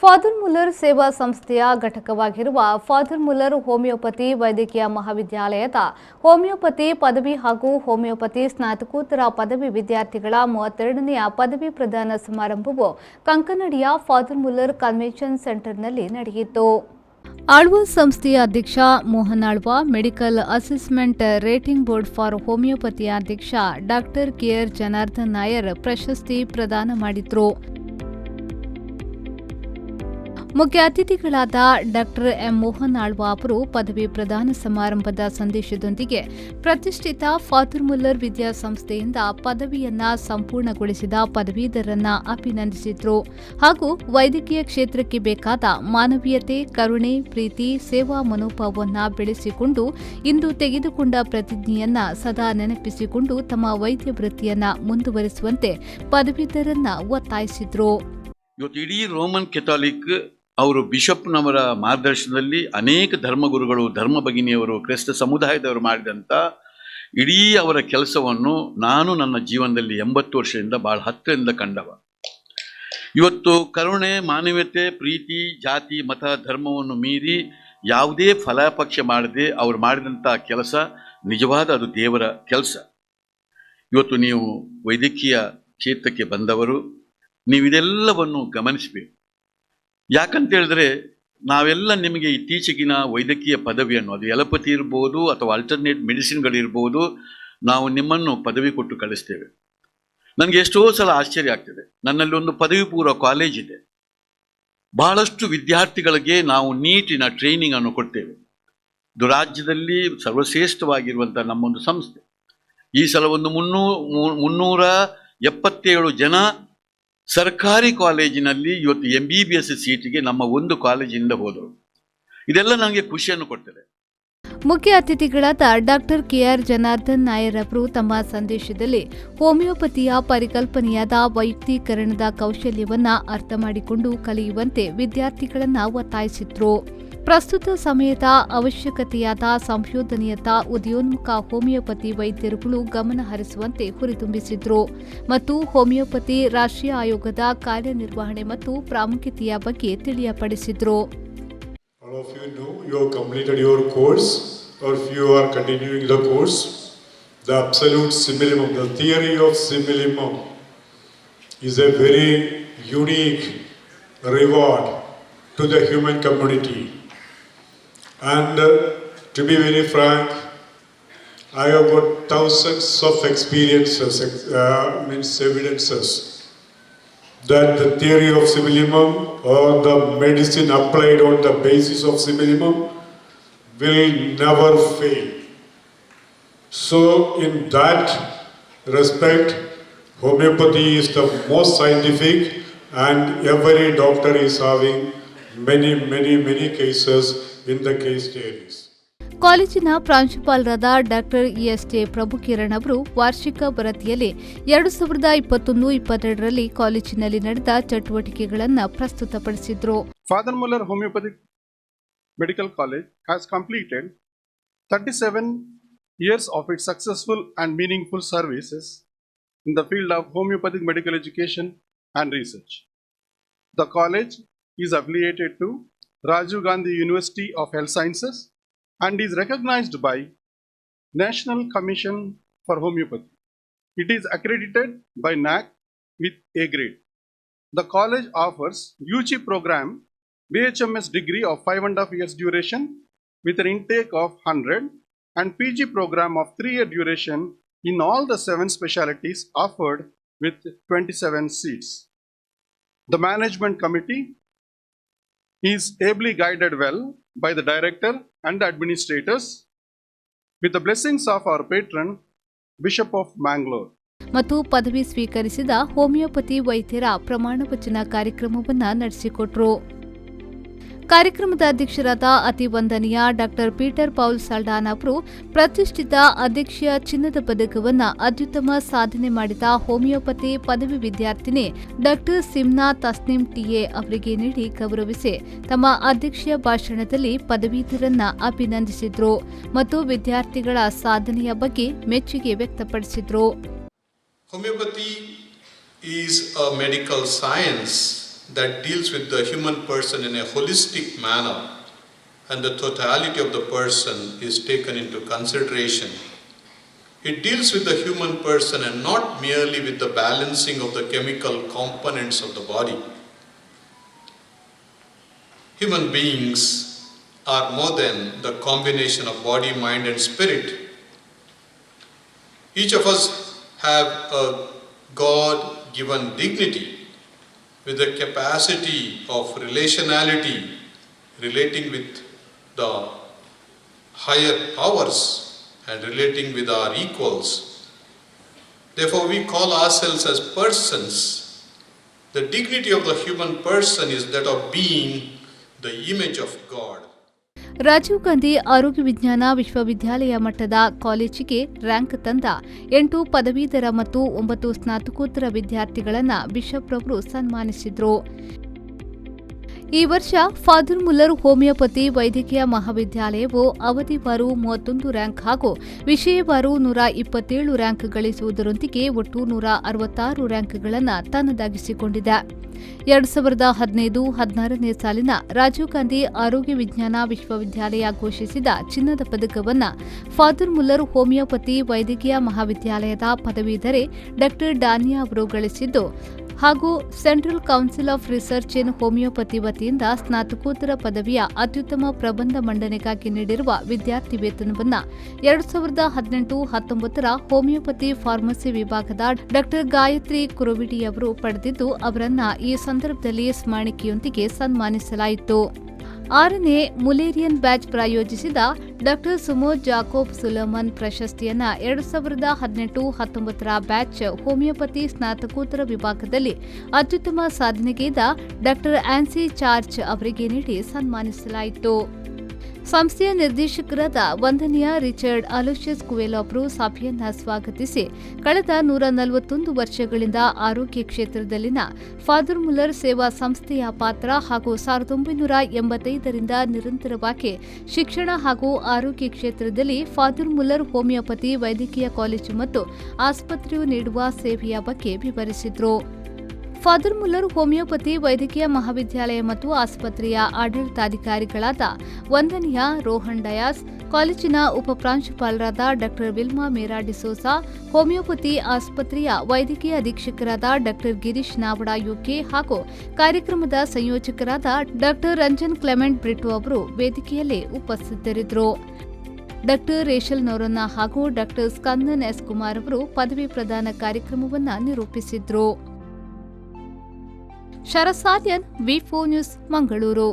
Father Muller ಸೇವಾ ಸಂಸ್ಥೆಯ ಘಟಕವಾಗಿರುವ father Muller homeopathy ವೈದ್ಯಕೀಯ ಮಹಾವಿದ್ಯಾಲಯದ ಹೋಮಿಯೋಪತಿ ಪದವಿ ಹಾಗೂ ಹೋಮಿಯೋಪತಿ ಸ್ನಾತಕೋತ್ತರ ಪದವಿ ವಿದ್ಯಾರ್ಥಿಗಳ 32ನೇ ಪದವಿ ಪ್ರದಾನ ಸಮಾರಂಭವು ಕಂಕನಡಿಯ ಫಾದರ್ ಮುಲ್ಲರ್ ಕನ್ವೆನ್ಷನ್ ಸೆಂಟರ್ನಲ್ಲಿ ನಡೆಯಿತು. ಆಳ್ವ ಸಂಸ್ಥೆಯ ಅಧ್ಯಕ್ಷ Mohan Alva, medical assessment rating board for ಹೋಮಿಯೋಪತಿಯ ಅಧ್ಯಕ್ಷ ಡಾಕ್ಟರ್ ಕೆಆರ್ ಜನಾರ್ದನ್ ನಾಯರ್ ಪ್ರಶಸ್ತಿ ಪ್ರದಾನ ಮಾಡಿದರು. ಮುಖ್ಯ ಅತಿಥಿಗಳಾದ ಡಾಕ್ಟರ್ ಎಂ ಮೋಹನ್ ಆಳ್ವ ಅವರು ಪದವಿ ಪ್ರದಾನ ಸಮಾರಂಭದ ಸಂದೇಶದೊಂದಿಗೆ ಪ್ರತಿಷ್ಠಿತ ಫಾದರ್ ಮುಲ್ಲರ್ ವಿದ್ಯಾಸಂಸ್ಥೆಯಿಂದ ಪದವಿಯನ್ನ ಸಂಪೂರ್ಣಗೊಳಿಸಿದ ಪದವೀಧರರನ್ನ ಅಭಿನಂದಿಸಿದ್ರು ಹಾಗೂ ವೈದ್ಯಕೀಯ ಕ್ಷೇತ್ರಕ್ಕೆ ಬೇಕಾದ ಮಾನವೀಯತೆ, ಕರುಣೆ, ಪ್ರೀತಿ, ಸೇವಾ ಮನೋಭಾವವನ್ನು ಬೆಳೆಸಿಕೊಂಡು ಇಂದು ತೆಗೆದುಕೊಂಡ ಪ್ರತಿಜ್ಞೆಯನ್ನ ಸದಾ ನೆನಪಿಸಿಕೊಂಡು ತಮ್ಮ ವೈದ್ಯ ವೃತ್ತಿಯನ್ನ ಮುಂದುವರಿಸುವಂತೆ ಪದವೀಧರರನ್ನ ಒತ್ತಾಯಿಸಿದ್ರು. ಇವತ್ತು ಇಡೀ ರೋಮನ್ ಕೆಥಾಲಿಕ್ ಅವರು ಬಿಷಪ್ನವರ ಮಾರ್ಗದರ್ಶನದಲ್ಲಿ ಅನೇಕ ಧರ್ಮಗುರುಗಳು, ಧರ್ಮ ಭಗಿನಿಯವರು, ಕ್ರೈಸ್ತ ಸಮುದಾಯದವರು ಮಾಡಿದಂಥ ಇಡೀ ಅವರ ಕೆಲಸವನ್ನು ನಾನು ನನ್ನ ಜೀವನದಲ್ಲಿ 80 ವರ್ಷದಿಂದ ಭಾಳ ಹತ್ತಿರದಿಂದ ಕಂಡವ. ಇವತ್ತು ಕರುಣೆ, ಮಾನವೀಯತೆ, ಪ್ರೀತಿ, ಜಾತಿ, ಮತ, ಧರ್ಮವನ್ನು ಮೀರಿ ಯಾವುದೇ ಫಲಾಪೇಕ್ಷೆ ಮಾಡದೆ ಅವರು ಮಾಡಿದಂಥ ಕೆಲಸ ನಿಜವಾದ ಅದು ದೇವರ ಕೆಲಸ. ಇವತ್ತು ನೀವು ವೈದ್ಯಕೀಯ ಕ್ಷೇತ್ರಕ್ಕೆ ಬಂದವರು, ನೀವು ಇದೆಲ್ಲವನ್ನು ಗಮನಿಸಬೇಕು. ಯಾಕಂತ ಹೇಳಿದ್ರೆ ನಾವೆಲ್ಲ ನಿಮಗೆ ಇತ್ತೀಚೆಗಿನ ವೈದ್ಯಕೀಯ ಪದವಿಯನ್ನು, ಅದು ಎಲೋಪತಿ ಇರ್ಬೋದು ಅಥವಾ ಆಲ್ಟರ್ನೇಟ್ ಮೆಡಿಸಿನ್ಗಳಿರ್ಬೋದು, ನಾವು ನಿಮ್ಮನ್ನು ಪದವಿ ಕೊಟ್ಟು ಕಳಿಸ್ತೇವೆ. ನನಗೆ ಎಷ್ಟೋ ಸಲ ಆಶ್ಚರ್ಯ ಆಗ್ತದೆ. ನನ್ನಲ್ಲಿ ಒಂದು ಪದವಿ ಪೂರ್ವ ಕಾಲೇಜ್ ಇದೆ. ಬಹಳಷ್ಟು ವಿದ್ಯಾರ್ಥಿಗಳಿಗೆ ನಾವು ನೀಟಿನ ಟ್ರೈನಿಂಗ್ ಅನ್ನು ಕೊಡ್ತೇವೆ. ಇದು ರಾಜ್ಯದಲ್ಲಿ ಸರ್ವಶ್ರೇಷ್ಠವಾಗಿರುವಂಥ ನಮ್ಮೊಂದು ಸಂಸ್ಥೆ. ಈ ಸಲ ಒಂದು 377 ಜನ ಸರ್ಕಾರಿ ಕಾಲೇಜಿನಲ್ಲಿ ಇವತ್ತು MBBS ಸೀಟಿಗೆ ನಮ್ಮ ಒಂದು ಕಾಲೇಜಿನಿಂದ ಹೋದರು. ಇದೆಲ್ಲ ನನಗೆ ಖುಷಿಯನ್ನು ಕೊಡ್ತದೆ. ಮುಖ್ಯ ಅತಿಥಿಗಳಾದ ಡಾಕ್ಟರ್ ಕೆಆರ್ ಜನಾರ್ದನ್ ನಾಯರ್ ಅವರು ತಮ್ಮ ಸಂದೇಶದಲ್ಲಿ ಹೋಮಿಯೋಪತಿಯ ಪರಿಕಲ್ಪನೆಯಾದ ವೈಯಕ್ತೀಕರಣದ ಕೌಶಲ್ಯವನ್ನ ಅರ್ಥ ಮಾಡಿಕೊಂಡು ಕಲಿಯುವಂತೆ ವಿದ್ಯಾರ್ಥಿಗಳನ್ನ ಒತ್ತಾಯಿಸಿದ್ರು. ಪ್ರಸ್ತುತ ಸಮಯದ ಅವಶ್ಯಕತೆಯಾದ ಸಂಶೋಧನೆಯತ್ತ ಉದಯೋನ್ಮುಖ ಹೋಮಿಯೋಪತಿ ವೈದ್ಯರುಗಳು ಗಮನ ಹರಿಸುವಂತೆ ಹುರಿದುಂಬಿಸಿದ್ರು ಮತ್ತು ಹೋಮಿಯೋಪತಿ ರಾಷ್ಟ್ರೀಯ ಆಯೋಗದ ಕಾರ್ಯನಿರ್ವಹಣೆ ಮತ್ತು ಪ್ರಾಮುಖ್ಯತೆಯ ಬಗ್ಗೆ ತಿಳಿಯಪಡಿಸಿದ್ರು. All of you know you have completed your course, or if you are continuing the course, the absolute simillimum, the theory of simillimum is a very unique reward to the human community. And to be very frank, I have got thousands of experiences, evidences that the theory of simillimum or the medicine applied on the basis of simillimum will never fail. So in that respect, homeopathy is the most scientific, and every doctor is having many cases in the case studies. ಕಾಲೇಜಿನ ಪ್ರಾಂಶುಪಾಲರಾದ doctor ಎಸ್.ಜೆ. Prabhukiran ಅವರು ವಾರ್ಷಿಕ ವರದಿಯಲ್ಲಿ 2021-22ರಲ್ಲಿ ಕಾಲೇಜಿನಲ್ಲಿ ನಡೆದ ಚಟುವಟಿಕೆಗಳನ್ನು ಪ್ರಸ್ತುತಪಡಿಸಿದರು. Father Muller homeopathic medical college has completed 37 years of its successful and meaningful services in the field of homeopathic medical education and research. The college is affiliated to Rajiv Gandhi University of Health Sciences and is recognized by National Commission for Homeopathy. It is accredited by NAC with A grade. The college offers UG program BHMS degree of 5.5 years duration with an intake of 100 and PG program of 3-year duration in all the 7 specialties offered with 27 seats. The management committee is ably guided well by the director and the administrators with the blessings of our patron, Bishop of Mangalore. ಮತ್ತು ಪದವಿ ಸ್ವೀಕರಿಸಿದ homeopathy ವೈದ್ಯರ ಪ್ರಮಾಣ ವಚನ ಕಾರ್ಯಕ್ರಮವನ್ನು ನಡೆಸಿಕೊಟ್ರು. ಕಾರ್ಯಕ್ರಮದ ಅಧ್ಯಕ್ಷರಾದ ಅತಿ ವಂದನೀಯ ಡಾಕ್ಟರ್ ಪೀಟರ್ ಪೌಲ್ ಸಾಲ್ಡಾನ್ ಅವರು ಪ್ರತಿಷ್ಠಿತ ಅಧ್ಯಕ್ಷೀಯ ಚಿನ್ನದ ಪದಕವನ್ನು ಅತ್ಯುತ್ತಮ ಸಾಧನೆ ಮಾಡಿದ ಹೋಮಿಯೋಪತಿ ಪದವಿ ವಿದ್ಯಾರ್ಥಿನಿ ಡಾಕ್ಟರ್ ಸಿಮ್ನಾ ತಸ್ನಿಮ್ ಟಿಎ ಅವರಿಗೆ ನೀಡಿ ಗೌರವಿಸಿ ತಮ್ಮ ಅಧ್ಯಕ್ಷೀಯ ಭಾಷಣದಲ್ಲಿ ಪದವೀಧರರನ್ನ ಅಭಿನಂದಿಸಿದ್ರು ಮತ್ತು ವಿದ್ಯಾರ್ಥಿಗಳ ಸಾಧನೆಯ ಬಗ್ಗೆ ಮೆಚ್ಚುಗೆ ವ್ಯಕ್ತಪಡಿಸಿದ್ರು. Homeopathy is a medical science that deals with the human person in a holistic manner, and the totality of the person is taken into consideration. It deals with the human person and not merely with the balancing of the chemical components of the body. Human beings are more than the combination of body, mind and spirit. Each of us have a God-given dignity with the capacity of relationality, relating with the higher powers and relating with our equals. Therefore, we call ourselves as persons. The dignity of the human person is that of being the image of God. Rajiv Gandhi ಆರೋಗ್ಯ ವಿಜ್ಞಾನ ವಿಶ್ವವಿದ್ಯಾಲಯ ಮಟ್ಟದ ಕಾಲೇಜಿಗೆ rank ತಂದ 8 ಪದವೀಧರ ಮತ್ತು 9 ಸ್ನಾತಕೋತ್ತರ ವಿದ್ಯಾರ್ಥಿಗಳನ್ನು ಬಿಷಪ್ ರವರು ಸನ್ಮಾನಿಸಿದರು. ಈ ವರ್ಷ ಫಾದರ್ ಮುಲ್ಲರ್ ಹೋಮಿಯೋಪತಿ ವೈದ್ಯಕೀಯ ಮಹಾವಿದ್ಯಾಲಯವು ಅವಧಿವಾರು 31 ರ್ಯಾಂಕ್ ಹಾಗೂ ವಿಷಯವಾರು 127 ರ್ಯಾಂಕ್ ಗಳಿಸುವುದರೊಂದಿಗೆ ಒಟ್ಟು 166 ರ್ಯಾಂಕ್ಗಳನ್ನು ತನ್ನದಾಗಿಸಿಕೊಂಡಿದೆ. 2015-16ನೇ ಸಾಲಿನ ರಾಜೀವ್ ಗಾಂಧಿ ಆರೋಗ್ಯ ವಿಜ್ಞಾನ ವಿಶ್ವವಿದ್ಯಾಲಯ ಘೋಷಿಸಿದ ಚಿನ್ನದ ಪದಕವನ್ನು ಫಾದರ್ ಮುಲ್ಲರ್ ಹೋಮಿಯೋಪತಿ ವೈದ್ಯಕೀಯ ಮಹಾವಿದ್ಯಾಲಯದ ಪದವೀಧರೆ ಡಾ ಡಾನಿಯಾ ಅವರು ಗಳಿಸಿದ್ದು ಹಾಗೂ central council of research in homeopathy ವತಿಯಿಂದ ಸ್ನಾತಕೋತ್ತರ ಪದವಿಯ ಅತ್ಯುತ್ತಮ ಪ್ರಬಂಧ ಮಂಡನೆಗಾಗಿ ನೀಡಿರುವ ವಿದ್ಯಾರ್ಥಿ ವೇತನವನ್ನು 2018-19ರ ಹೋಮಿಯೋಪತಿ ಫಾರ್ಮಸಿ ವಿಭಾಗದ ಡಾ ಗಾಯತ್ರಿ ಕುರುವಿಡಿ ಅವರು ಪಡೆದಿದ್ದು ಅವರನ್ನು ಈ ಸಂದರ್ಭದಲ್ಲಿ ಸ್ಮರಣಿಕೆಯೊಂದಿಗೆ ಸನ್ಮಾನಿಸಲಾಯಿತು. 6ನೇ ಮುಲೇರಿಯನ್ ಬ್ಯಾಚ್ ಪ್ರಾಯೋಜಿಸಿದ ಡಾ ಸುಮೋದ್ ಜಾಕೋಬ್ ಸುಲಮನ್ ಪ್ರಶಸ್ತಿಯನ್ನು 2018-19ರ ಬ್ಯಾಚ್ ಹೋಮಿಯೋಪತಿ ಸ್ನಾತಕೋತ್ತರ ವಿಭಾಗದಲ್ಲಿ ಅತ್ಯುತ್ತಮ ಸಾಧನೆಗೈದ ಡಾ ಆನ್ಸಿ ಚಾರ್ಚ್ ಅವರಿಗೆ ನೀಡಿ ಸನ್ಮಾನಿಸಲಾಯಿತು. ಸಂಸ್ಥೆಯ ನಿರ್ದೇಶಕರಾದ ವಂದನೀಯ ರಿಚರ್ಡ್ ಅಲೋಷಿಯಸ್ ಕುವೆಲೋ ಅವರು ಸಭೆಯನ್ನು ಸ್ವಾಗತಿಸಿ ಕಳೆದ 141 ವರ್ಷಗಳಿಂದ ಆರೋಗ್ಯ ಕ್ಷೇತ್ರದಲ್ಲಿನ ಫಾದರ್ ಮುಲ್ಲರ್ ಸೇವಾ ಸಂಸ್ಥೆಯ ಪಾತ್ರ ಹಾಗೂ 1985ರಿಂದ ನಿರಂತರವಾಗಿ ಶಿಕ್ಷಣ ಹಾಗೂ ಆರೋಗ್ಯ ಕ್ಷೇತ್ರದಲ್ಲಿ ಫಾದರ್ ಮುಲ್ಲರ್ ಹೋಮಿಯೋಪತಿ ವೈದ್ಯಕೀಯ ಕಾಲೇಜು ಮತ್ತು ಆಸ್ಪತ್ರೆಯು ನೀಡುವ ಸೇವೆಯ ಬಗ್ಗೆ ವಿವರಿಸಿದರು. ಫಾದರ್ ಮುಲ್ಲರ್ ಹೋಮಿಯೋಪತಿ ವೈದ್ಯಕೀಯ ಮಹಾವಿದ್ಯಾಲಯ ಮತ್ತು ಆಸ್ಪತ್ರೆಯ ಆಡಳಿತಾಧಿಕಾರಿಗಳಾದ ವಂದನೀಯ ರೋಹನ್ ಡಯಾಸ್, ಕಾಲೇಜಿನ ಉಪಪ್ರಾಂಶುಪಾಲರಾದ ಡಾ ವಿಲ್ಮಾ ಮೇರಾ ಡಿಸೋಸಾ, ಹೋಮಿಯೋಪತಿ ಆಸ್ಪತ್ರೆಯ ವೈದ್ಯಕೀಯ ಅಧೀಕ್ಷಕರಾದ ಡಾ ಗಿರೀಶ್ ನಾವಡಾ ಯುಕೆ ಹಾಗೂ ಕಾರ್ಯಕ್ರಮದ ಸಂಯೋಜಕರಾದ ಡಾ ರಂಜನ್ ಕ್ಲೆಮೆಂಟ್ ಬ್ರಿಟೋ ಅವರು ವೇದಿಕೆಯಲ್ಲಿ ಉಪಸ್ಥಿತರಿದ್ದರು. ಡಾ ರೇಷಲ್ ನೌರನ್ನ ಹಾಗೂ ಡಾ ಸ್ಕಂದನ್ ಎಸ್ ಕುಮಾರ್ ಅವರು ಪದವಿ ಪ್ರದಾನ ಕಾರ್ಯಕ್ರಮವನ್ನು ನಿರೂಪಿಸಿದ್ರು. ಶರಸಾದ್ಯನ್, ವಿ4 ನ್ಯೂಸ್, ಮಂಗಳೂರು.